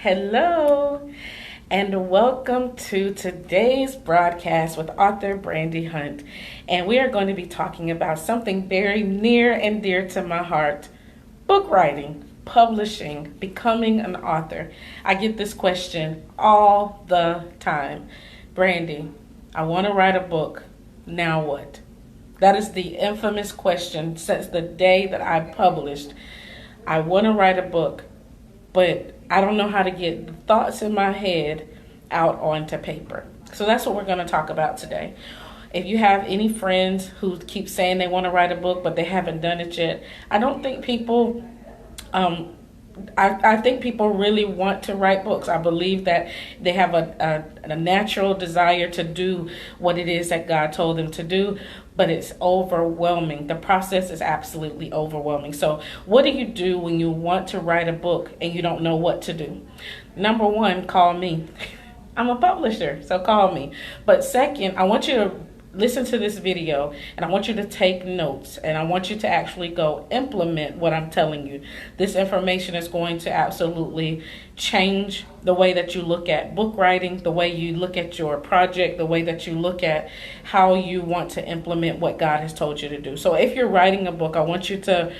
Hello, and welcome to today's broadcast with Author Brandy Hunt. And we are going to be talking about something very near and dear to my heart: book writing, publishing, becoming an author. I get this question all the time. Brandy, I want to write a book. Now what? That is the infamous question since the day that I published. I want to write a book, but I don't know how to get the thoughts in my head out onto paper. So that's what we're going to talk about today. If you have any friends who keep saying they want to write a book, but they haven't done it yet, I don't think people I think people really want to write books. I believe that they have a natural desire to do what it is that God told them to do, but it's overwhelming. The process is absolutely overwhelming. So what do you do when you want to write a book and you don't know what to do? Number one, call me. I'm a publisher, so call me. But second, I want you to listen to this video and I want you to take notes and I want you to actually go implement what I'm telling you. This information is going to absolutely change the way that you look at book writing, the way you look at your project, the way that you look at how you want to implement what God has told you to do. So if you're writing a book, I want you to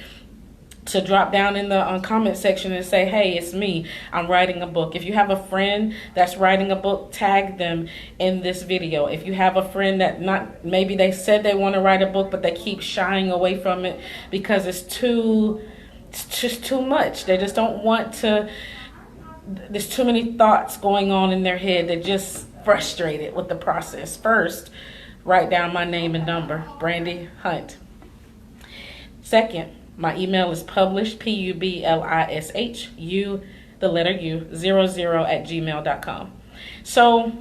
drop down in the comment section and say, hey, it's me, I'm writing a book. If you have a friend that's writing a book, tag them in this video. If you have a friend that maybe they said they want to write a book, but they keep shying away from it because it's just too much. They just don't want to, there's too many thoughts going on in their head. They're just frustrated with the process. First, write down my name and number, Brandy Hunt. Second, my email is published, PUBLISH, the letter U, 00 @gmail.com. So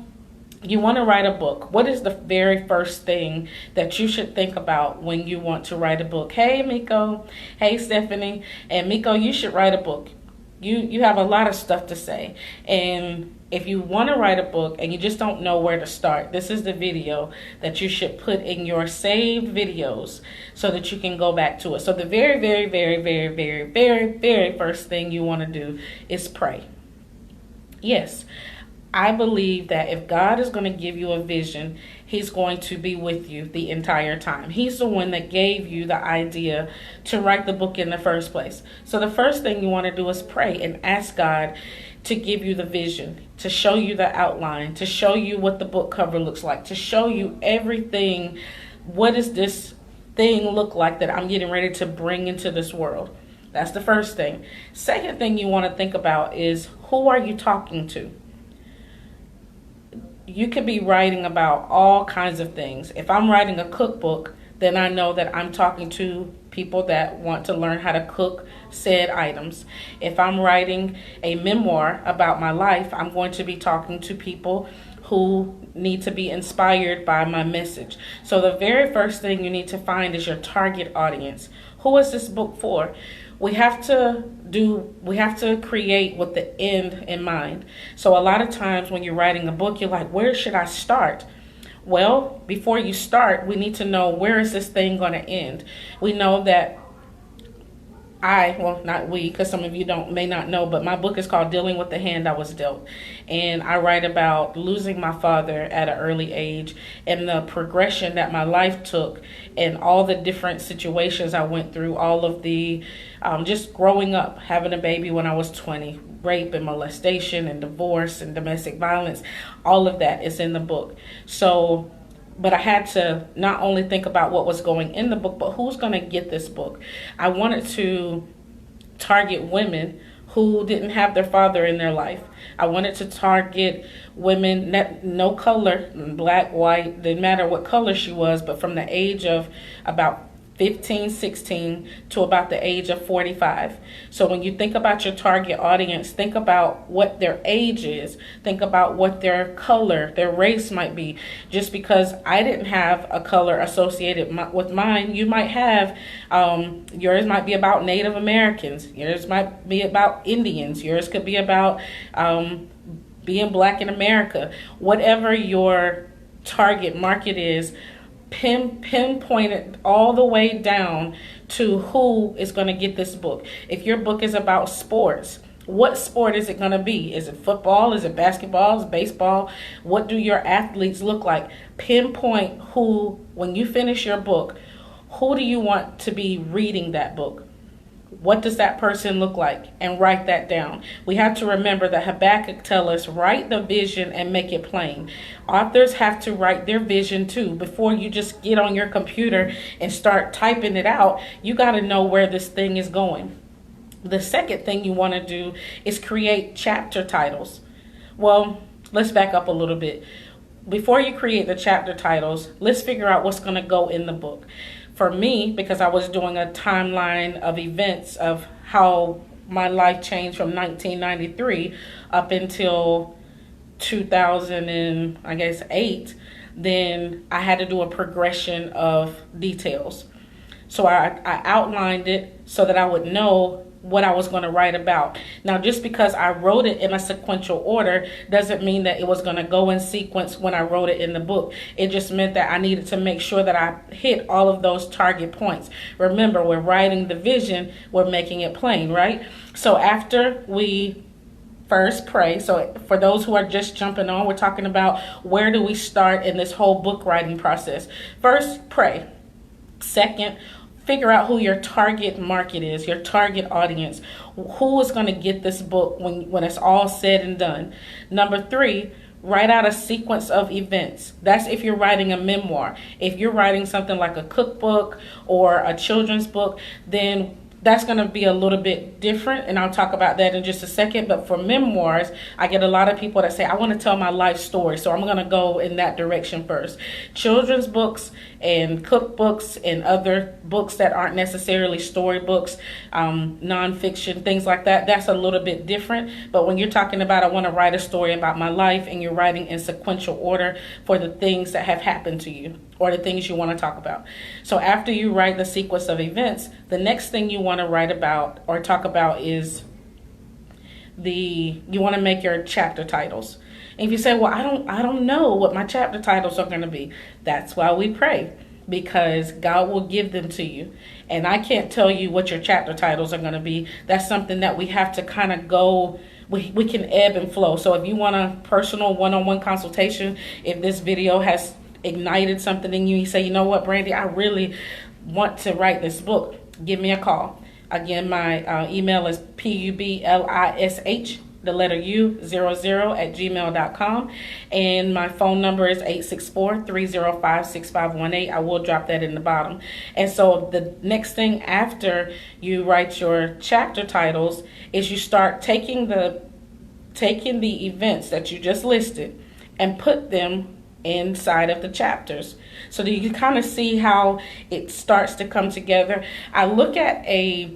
you want to write a book. What is the very first thing that you should think about when you want to write a book? Hey, Miko. Hey, Stephanie. And Miko, you should write a book. You have a lot of stuff to say. And if you want to write a book and you just don't know where to start, this is the video that you should put in your saved videos so that you can go back to it. So the very, very, very, very, very, very, very first thing you want to do is pray. Yes, I believe that if God is going to give you a vision, he's going to be with you the entire time. He's the one that gave you the idea to write the book in the first place. So the first thing you want to do is pray and ask God to give you the vision, to show you the outline, to show you what the book cover looks like, to show you everything. What does this thing look like that I'm getting ready to bring into this world? That's the first thing. Second thing you want to think about is, who are you talking to? You could be writing about all kinds of things. If I'm writing a cookbook, then I know that I'm talking to people that want to learn how to cook said items. If I'm writing a memoir about my life, I'm going to be talking to people who need to be inspired by my message. So the very first thing you need to find is your target audience. Who is this book for? We have to create with the end in mind. So a lot of times when you're writing a book, you're like, where should I start? Well, before you start, we need to know, where is this thing going to end? We know that not we, because some of you may not know, but my book is called Dealing with the Hand I Was Dealt. And I write about losing my father at an early age and the progression that my life took and all the different situations I went through, all of the just growing up, having a baby when I was 20, rape and molestation and divorce and domestic violence, all of that is in the book. So, but I had to not only think about what was going in the book, but who's going to get this book. I wanted to target women who didn't have their father in their life. I wanted to target women, no color, black, white, didn't matter what color she was, but from the age of about 15, 16 to about the age of 45. So when you think about your target audience, think about what their age is. Think about what their color, their race might be. Just because I didn't have a color associated with mine, you might have, yours might be about Native Americans. Yours might be about Indians. Yours could be about being black in America. Whatever your target market is, pinpoint it all the way down to who is going to get this book. If your book is about sports, What sport is it going to be? Is it football? Is it basketball? Is it baseball? What do your athletes look like? Pinpoint who, when you finish your book, who do you want to be reading that book? What does that person look like? And write that down. We have to remember that Habakkuk tells us, write the vision and make it plain. Authors have to write their vision too. Before you just get on your computer and start typing it out, you got to know where this thing is going. The second thing you want to do is create chapter titles. Well, let's back up a little bit. Before you create the chapter titles, let's figure out what's going to go in the book. For me, because I was doing a timeline of events of how my life changed from 1993 up until 2008, then I had to do a progression of details. So I outlined it so that I would know what I was going to write about. Now, just because I wrote it in a sequential order doesn't mean that it was going to go in sequence when I wrote it in the book. It just meant that I needed to make sure that I hit all of those target points. Remember, we're writing the vision, we're making it plain, right? So after we first pray, so for those who are just jumping on, we're talking about where do we start in this whole book writing process. First, pray. Second, figure out who your target market is, your target audience. Who is going to get this book when it's all said and done? Number 3, write out a sequence of events. That's if you're writing a memoir. If you're writing something like a cookbook or a children's book, then that's going to be a little bit different, and I'll talk about that in just a second. But for memoirs, I get a lot of people that say, I want to tell my life story, so I'm going to go in that direction first. Children's books and cookbooks and other books that aren't necessarily storybooks, nonfiction, things like that, that's a little bit different. But when you're talking about, I want to write a story about my life, and you're writing in sequential order for the things that have happened to you or the things you want to talk about. So after you write the sequence of events, the next thing you want to write about or talk about is you want to make your chapter titles. And if you say, well, I don't know what my chapter titles are going to be, that's why we pray, because God will give them to you. And I can't tell you what your chapter titles are going to be. That's something that we have to kind of go, we can ebb and flow. So if you want a personal one-on-one consultation, if this video has ignited something in you, you say, you know what, Brandy, I really want to write this book, give me a call. Again, my email is publish, the letter U, 00@gmail.com. And my phone number is 864-305-6518. I will drop that in the bottom. And so the next thing after you write your chapter titles is you start taking the events that you just listed and put them inside of the chapters, so that you can kind of see how it starts to come together. I look at a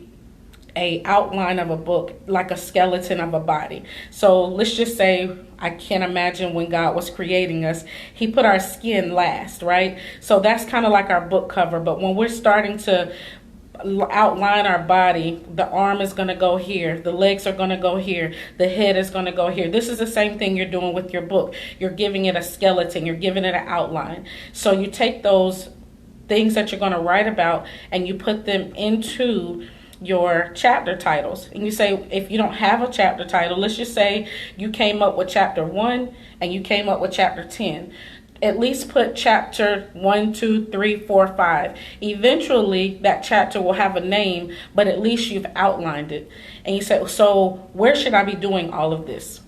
outline of a book like a skeleton of a body. So let's just say, I can't imagine when God was creating us, he put our skin last, right? So that's kind of like our book cover. But when we're starting to outline our body, the arm is going to go here, the legs are going to go here, the head is going to go here. This is the same thing you're doing with your book. You're giving it a skeleton, you're giving it an outline. So you take those things that you're going to write about and you put them into your chapter titles. And you say, if you don't have a chapter title, let's just say you came up with chapter 1 and you came up with chapter 10. At least put chapter 1, 2, 3, 4, 5. Eventually, that chapter will have a name, but at least you've outlined it. And you say, so where should I be doing all of this?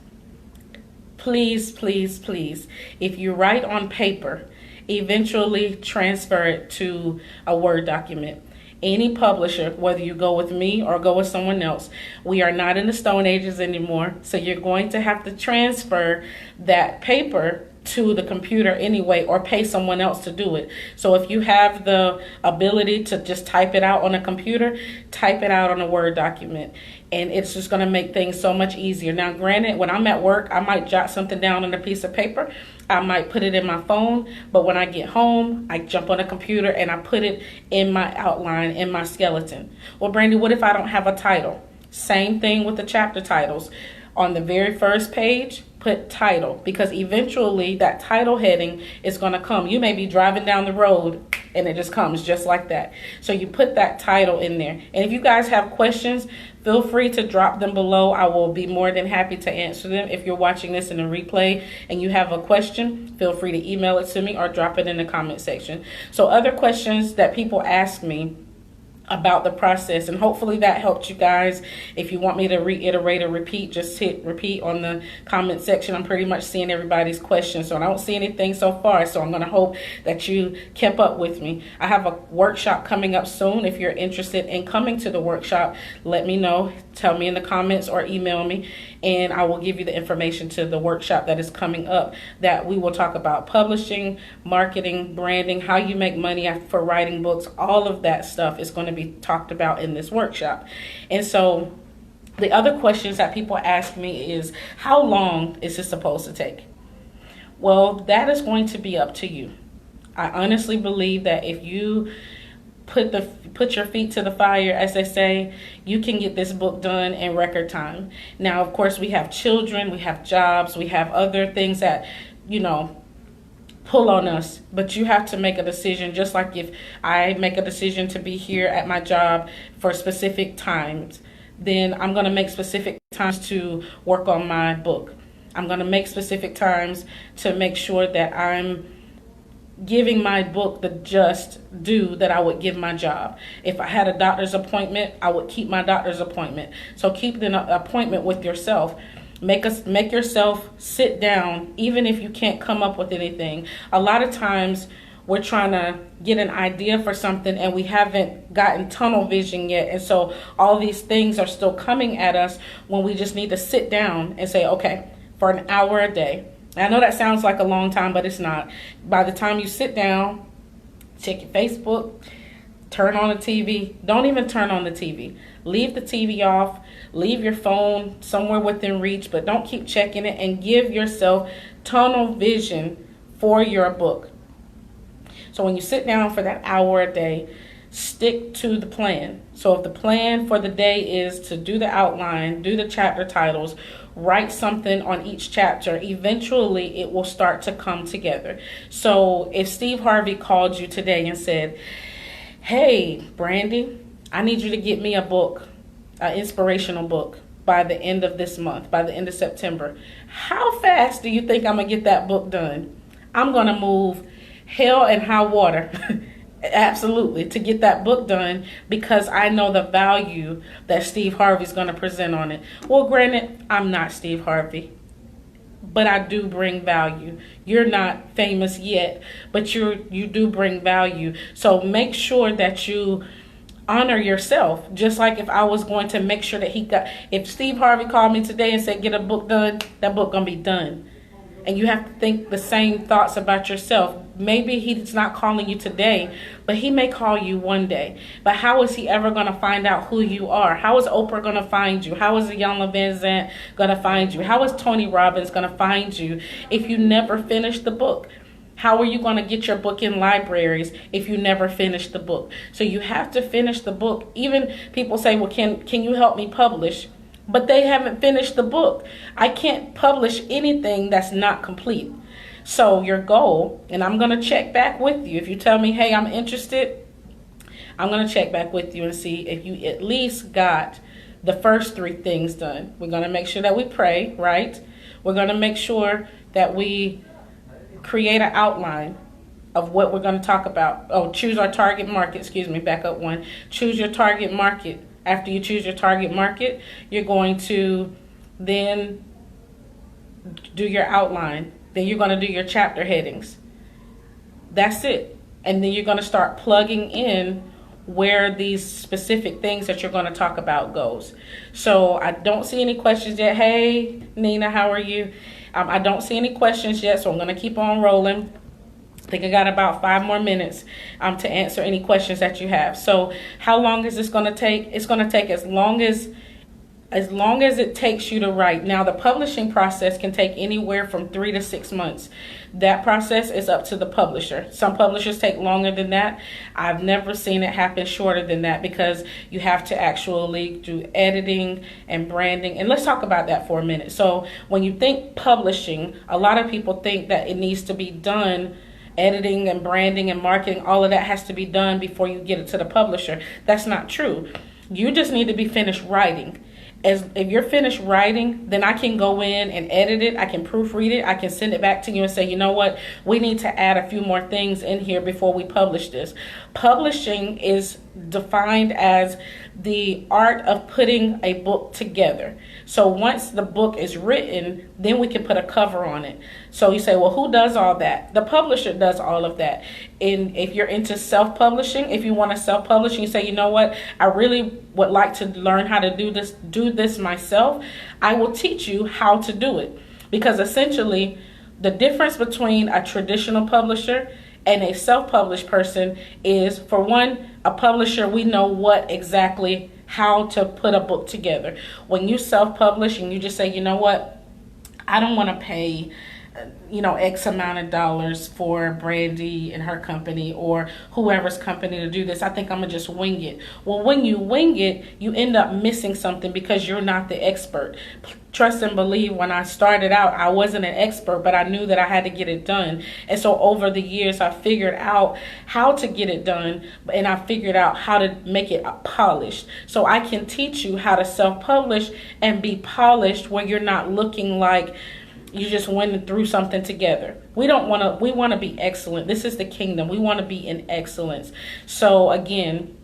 Please, please, please, if you write on paper, eventually transfer it to a Word document. Any publisher, whether you go with me or go with someone else, we are not in the Stone Ages anymore, so you're going to have to transfer that paper to the computer anyway, or pay someone else to do it. So if you have the ability to just type it out on a computer, type it out on a Word document, and it's just going to make things so much easier. Now, granted, when I'm at work, I might jot something down on a piece of paper, I might put it in my phone, but when I get home, I jump on a computer and I put it in my outline, in my skeleton. Well, Brandy, what if I don't have a title? Same thing with the chapter titles. on the very first page, put title, because eventually that title heading is going to come. You may be driving down the road and it just comes just like that. So you put that title in there. And if you guys have questions, feel free to drop them below. I will be more than happy to answer them. If you're watching this in a replay and you have a question, feel free to email it to me or drop it in the comment section. So other questions that people ask me about the process, and hopefully that helped you guys. If you want me to reiterate or repeat, just hit repeat on the comment section. I'm pretty much seeing everybody's questions, so I don't see anything so far, so I'm going to hope that you kept up with me. I have a workshop coming up soon. If you're interested in coming to the workshop, let me know. Tell me in the comments or email me, and I will give you the information to the workshop that is coming up, that we will talk about publishing, marketing, branding, how you make money for writing books. All of that stuff is going to be talked about in this workshop. And so the other questions that people ask me is, how long is this supposed to take? Well, that is going to be up to you. I honestly believe that if you put your feet to the fire, as they say, you can get this book done in record time. Now, of course, we have children, we have jobs, we have other things that, pull on us, but you have to make a decision. Just like if I make a decision to be here at my job for specific times, then I'm going to make specific times to work on my book. I'm going to make specific times to make sure that I'm giving my book the just due that I would give my job. If I had a doctor's appointment, I would keep my doctor's appointment. So keep the appointment with yourself. Make yourself sit down, even if you can't come up with anything. A lot of times we're trying to get an idea for something and we haven't gotten tunnel vision yet. And so all these things are still coming at us when we just need to sit down and say, okay, for an hour a day. I know that sounds like a long time, but it's not. By the time you sit down, check your Facebook, turn on the TV. Don't even turn on the TV. Leave the TV off. Leave your phone somewhere within reach, but don't keep checking it, and give yourself tunnel vision for your book. So when you sit down for that hour a day, stick to the plan. So if the plan for the day is to do the outline, do the chapter titles, write something on each chapter, eventually it will start to come together. So if Steve Harvey called you today and said, hey, Brandy, I need you to get me a book, an inspirational book, by the end of this month, by the end of September, how fast do you think I'm going to get that book done? I'm going to move hell and high water, absolutely, to get that book done, because I know the value that Steve Harvey's going to present on it. Well, granted, I'm not Steve Harvey, but I do bring value. You're not famous yet, but you do bring value. So make sure that you honor yourself. Just like if I was going to make sure that if Steve Harvey called me today and said, get a book done, that book gonna be done. And you have to think the same thoughts about yourself. Maybe he's not calling you today, but he may call you one day. But how is he ever going to find out who you are? How is Oprah going to find you? How is Iyanla Vanzant going to find you? How is Tony Robbins going to find you if you never finish the book? How are you going to get your book in libraries if you never finish the book? So you have to finish the book. Even people say, well, can you help me publish? But they haven't finished the book. I can't publish anything that's not complete. So your goal, and I'm going to check back with you. If you tell me, hey, I'm interested, I'm going to check back with you and see if you at least got the first 3 things done. We're going to make sure that we pray, right? We're going to make sure that we create an outline of what we're going to talk about. Oh, choose our target market. Back up one. Choose your target market. After you choose your target market, you're going to then do your outline. Then you're going to do your chapter headings. That's it. And then you're going to start plugging in where these specific things that you're going to talk about goes. So I don't see any questions yet. Hey, Nina, how are you? I don't see any questions yet, so I'm going to keep on rolling. I think I got about 5 more minutes to answer any questions that you have. So how long is this going to take? It's going to take as long as as long as it takes you to write. Now, the publishing process can take anywhere from 3 to 6 months. That process is up to the publisher. Some publishers take longer than that. I've never seen it happen shorter than that, because you have to actually do editing and branding. And let's talk about that for a minute. So when you think publishing, a lot of people think that it needs to be done, editing and branding and marketing, all of that has to be done before you get it to the publisher. That's not true. You just need to be finished writing. As if you're finished writing, then I can go in and edit it. I can proofread it. I can send it back to you and say, you know what, we need to add a few more things in here before we publish this. Publishing is defined as the art of putting a book together. So once the book is written, then we can put a cover on it. So you say, well, who does all that? The publisher does all of that. And if you're into self-publishing, if you want to self-publish and you say, you know what, I really would like to learn how to do this myself, I will teach you how to do it. Because essentially, the difference between a traditional publisher and a self-published person is, for one, a publisher, we know what exactly how to put a book together. When you self-publish and you just say, you know what, I don't want to pay X amount of dollars for Brandy and her company or whoever's company to do this. I think I'm going to just wing it. Well, when you wing it, you end up missing something because you're not the expert. Trust and believe, when I started out, I wasn't an expert, but I knew that I had to get it done. And so over the years, I figured out how to get it done, and I figured out how to make it polished. So I can teach you how to self-publish and be polished, where you're not looking like you just went through something together. We want to be excellent. This is the kingdom. We want to be in excellence. So again,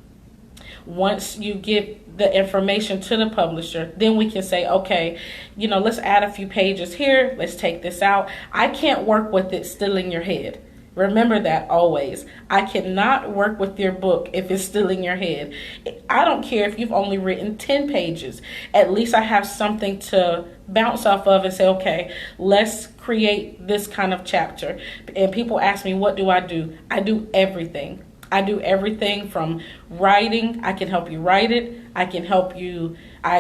once you give the information to the publisher, then we can say, okay, let's add a few pages here. Let's take this out. I can't work with it still in your head. Remember that always. I cannot work with your book if it's still in your head. I don't care if you've only written 10 pages. At least I have something to bounce off of and say, okay, let's create this kind of chapter. And people ask me, what do? I do everything. I do everything from writing. I can help you write it. I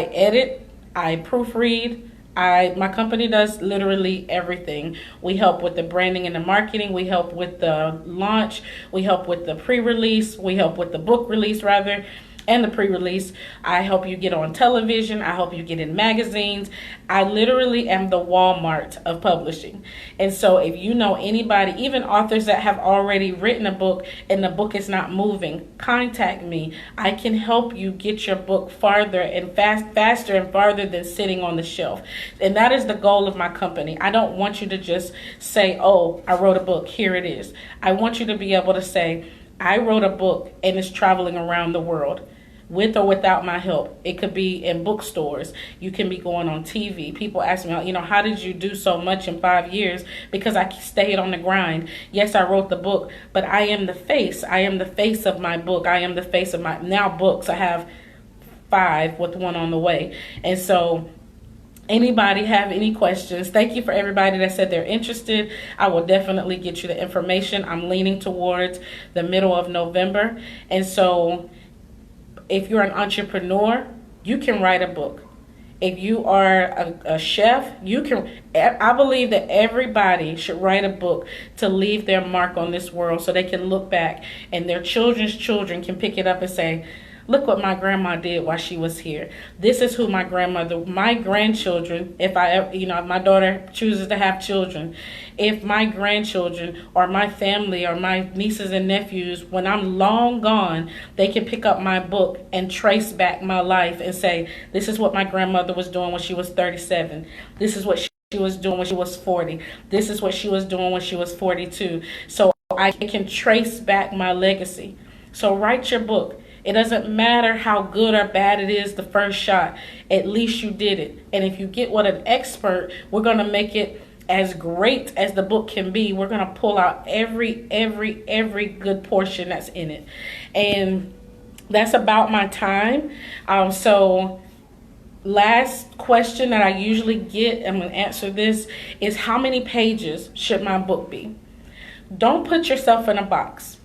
edit. I proofread. My company does literally everything. We help with the branding and the marketing. We help with the launch. We help with the pre-release. We help with the book release, rather, and the pre-release. I help you get on television. I help you get in magazines. I literally am the Walmart of publishing. And so if you know anybody, even authors that have already written a book and the book is not moving, contact me. I can help you get your book farther and faster and farther than sitting on the shelf. And that is the goal of my company. I don't want you to just say, oh, I wrote a book, here it is. I want you to be able to say, I wrote a book and it's traveling around the world. With or without my help. It could be in bookstores. You can be going on TV. People ask me, how did you do so much in 5 years? Because I stayed on the grind. Yes, I wrote the book, but I am the face. I am the face of my book. I am the face of my now books. I have 5 with 1 on the way. And so anybody have any questions? Thank you for everybody that said they're interested. I will definitely get you the information. I'm leaning towards the middle of November. And so if you're an entrepreneur, you can write a book. If you are a chef, you can. I believe that everybody should write a book to leave their mark on this world, so they can look back and their children's children can pick it up and say, look what my grandma did while she was here. This is who my grandchildren, if my daughter chooses to have children, if my grandchildren or my family or my nieces and nephews, when I'm long gone, they can pick up my book and trace back my life and say, this is what my grandmother was doing when she was 37. This is what she was doing when she was 40. This is what she was doing when she was 42. So I can trace back my legacy. So write your book. It doesn't matter how good or bad it is the first shot. At least you did it. And if you get with an expert, we're going to make it as great as the book can be. We're going to pull out every good portion that's in it. And that's about my time. So last question that I usually get, I'm going to answer this, is how many pages should my book be? Don't put yourself in a box.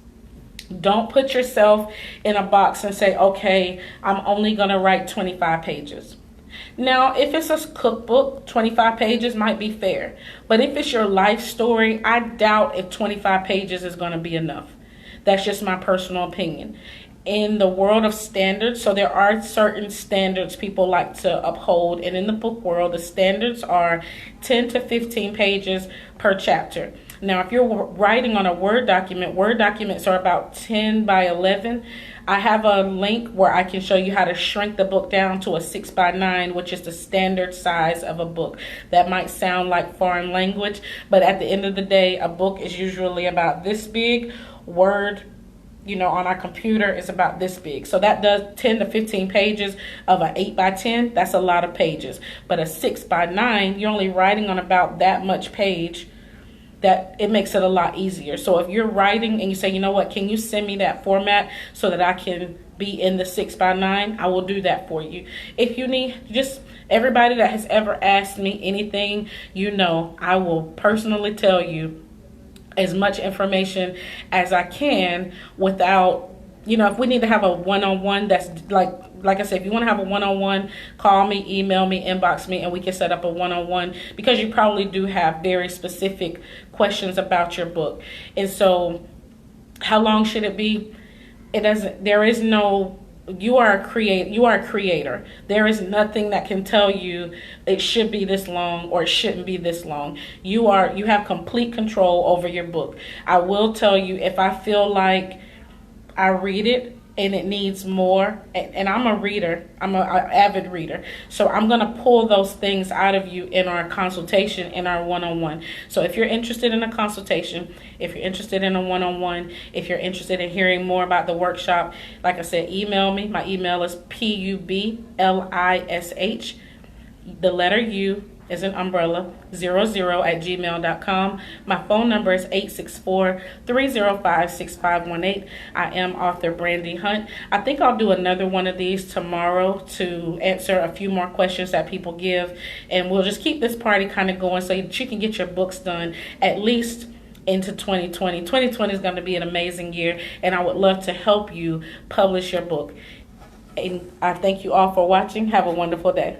Don't put yourself in a box and say, okay, I'm only going to write 25 pages. Now, if it's a cookbook, 25 pages might be fair. But if it's your life story, I doubt if 25 pages is going to be enough. That's just my personal opinion. In the world of standards, so there are certain standards people like to uphold, and in the book world, the standards are 10 to 15 pages per chapter. Now, if you're writing on a Word document, Word documents are about 10 by 11. I have a link where I can show you how to shrink the book down to a 6 by 9, which is the standard size of a book. That might sound like foreign language, but at the end of the day, a book is usually about this big. Word, on our computer is about this big. So that does 10 to 15 pages of an 8 by 10. That's a lot of pages. But a 6 by 9, you're only writing on about that much page. That it makes it a lot easier. So if you're writing and you say, you know what, can you send me that format so that I can be in the 6 by 9, I will do that for you. If you need, just everybody that has ever asked me anything, I will personally tell you as much information as I can without, if we need to have a one-on-one, that's like I said, if you want to have a one-on-one, call me, email me, inbox me, and we can set up a one-on-one, because you probably do have very specific questions about your book. And so how long should it be? You are a creator. There is nothing that can tell you it should be this long or it shouldn't be this long. You have complete control over your book. I will tell you, if I feel like I read it and it needs more, and I'm a reader, I'm an avid reader, so I'm going to pull those things out of you in our consultation, in our one-on-one. So if you're interested in a consultation, if you're interested in a one-on-one, if you're interested in hearing more about the workshop, like I said, email me. My email is PUBLISH, the letter U is an umbrella, 00@gmail.com. My phone number is 864-305-6518. I am author Brandy Hunt. I think I'll do another one of these tomorrow to answer a few more questions that people give, and we'll just keep this party kind of going so that you can get your books done at least into 2020. 2020 is going to be an amazing year, and I would love to help you publish your book. And I thank you all for watching. Have a wonderful day.